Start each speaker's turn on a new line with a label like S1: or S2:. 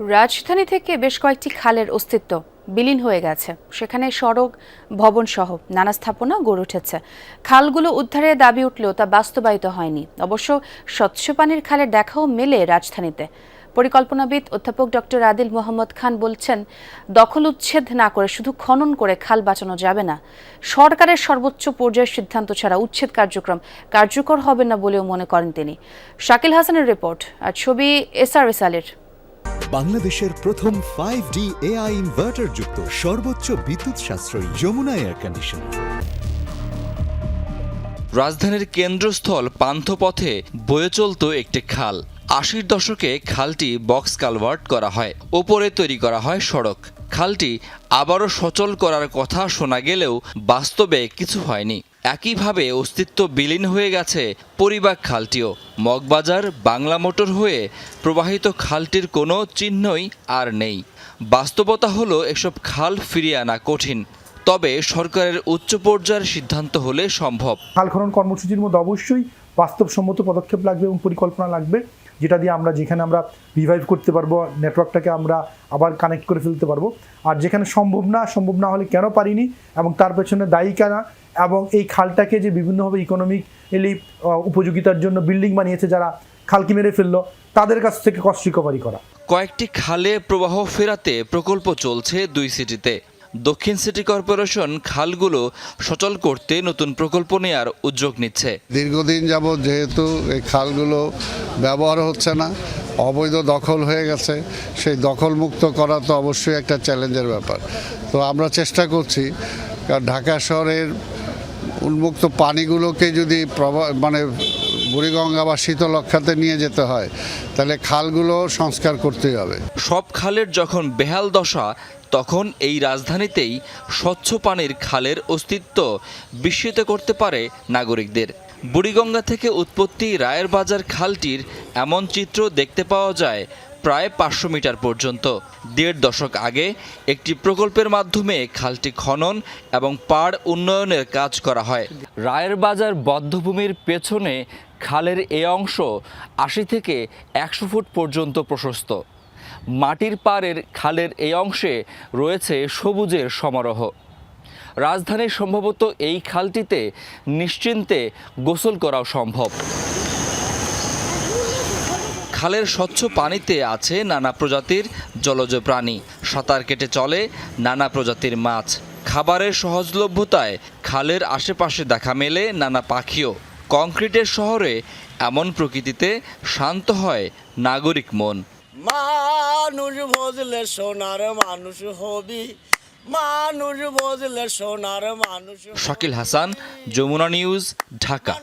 S1: রাজধানী থেকে বেশ কয়েকটি খালের অস্তিত্ব বিলীন হয়ে গেছে। সেখানে সড়ক, ভবন সহ নানা স্থাপনা গড়ে উঠেছে। খালগুলো উদ্ধারের দাবি উঠলেও তা বাস্তবায়িত হয়নি। অবশ্য স্বচ্ছ পানির খালের দেখাও মেলে রাজধানীতে। পরিকল্পনাবিদ অধ্যাপক ডক্টর আদিল মোহাম্মদ খান বলছেন, দখল উচ্ছেদ না করে শুধু খনন করে খাল বাঁচানো যাবে না। সরকারের সর্বোচ্চ পর্যায়ের সিদ্ধান্ত ছাড়া উচ্ছেদ কার্যক্রম কার্যকর হবে না বলেও মনে করেন তিনি। শাকিল হাসানের রিপোর্ট আর ছবি SRS আলীর।
S2: বাংলাদেশের প্রথম 5D AI ইনভার্টার যুক্ত সর্বোচ্চ বিদ্যুৎ সাশ্রয়ী যমুনা এয়ার কন্ডিশনার।
S3: রাজধানীর কেন্দ্রস্থল পান্থপথে বয়ে চলত একটি খাল। ৮০ দশকে খালটি বক্স কালভার্ট করা হয়, ওপরে তৈরি করা হয় সড়ক। খালটি আবারও সচল করার কথা শোনা গেলেও বাস্তবে কিছু হয়নি। একইভাবে অস্তিত্ব বিলীন হয়ে গেছে পরিবাগ খালটিও। মগবাজার বাংলা মোটর হয়ে প্রবাহিত খালটির কোনো চিহ্নই আর নেই। বাস্তবতা হলো এসব খাল ফিরিয়ে আনা কঠিন, তবে সরকারের উচ্চ পর্যায়ের সিদ্ধান্ত হলে সম্ভব।
S4: খাল খনন কর্মসূচির মধ্যে অবশ্যই বাস্তবসম্মত পদক্ষেপ লাগবে এবং পরিকল্পনা লাগবে, যেটা দিয়ে যেখানে আমরা রিভাইভ করতে পারবো, নেটওয়ার্কটাকে আমরা আবার কানেক্ট করে ফেলতে পারবো। আর যেখানে সম্ভব না হলে কেন পারিনি এবং তার পেছনে দায়ী কেনা, এবং এই খালটাকে যে বিভিন্নভাবে ইকোনমিক্যালি উপযোগিতার জন্য বিল্ডিং বানিয়েছে যারা, খালকি মেরে ফেললো, তাদের কাছ থেকে কস্ট রিকভারি করা।
S3: কয়েকটি খালে প্রবাহ ফেরাতে প্রকল্প চলছে 2 সিটিতে। দক্ষিণ সিটি কর্পোরেশন খালগুলো সচল করতে নতুন প্রকল্প নেয়ার উদ্যোগ নিচ্ছে।
S5: দীর্ঘদিন যাবৎ যেহেতু এই খালগুলো ব্যবহার হচ্ছে না, অবৈধ দখল হয়ে গেছে, সেই দখলমুক্ত করা তো অবশ্যই একটা চ্যালেঞ্জের ব্যাপার। তো আমরা চেষ্টা করছি, কারণ ঢাকা শহরের উন্মুক্ত পানিগুলোকে যদি বুড়িগঙ্গা বা শীতলক্ষাতে নিয়ে যেতে হয়, তাহলে খালগুলো সংস্কার করতেই হবে।
S3: সব খালের যখন বেহাল দশা, তখন এই রাজধানীতেই স্বচ্ছ পানির খালের অস্তিত্ব বিস্মিত করতে পারে নাগরিকদের। বুড়িগঙ্গা থেকে উৎপত্তি রায়ের বাজার খালটির এমন চিত্র দেখতে পাওয়া যায় প্রায় 500 মিটার পর্যন্ত। 1.5 দশক আগে একটি প্রকল্পের মাধ্যমে খালটি খনন এবং পাড় উন্নয়নের কাজ করা হয়। রায়ের বাজার বধ্যভূমির পেছনে খালের এ অংশ 80 থেকে 100 ফুট পর্যন্ত প্রশস্ত। মাটির পাড়ের খালের এই অংশে রয়েছে সবুজের সমারোহ। রাজধানীর সম্ভবত এই খালটিতে নিশ্চিন্তে গোসল করাও সম্ভব। খালের স্বচ্ছ পানিতে আছে নানা প্রজাতির জলজ প্রাণী, সাঁতার কেটে চলে নানা প্রজাতির মাছ। খাবারের সহজলভ্যতায় খালের আশেপাশে দেখা মেলে নানা পাখিও। কংক্রিটের শহরে এমন প্রকৃতিতে শান্ত হয় নাগরিক মন।
S6: মানুষ বুঝলে সোনার মানুষ হবি, মানুষ বুঝলে সোনার মানুষ।
S3: শাকিল হাসান, যমুনা নিউজ, ঢাকা।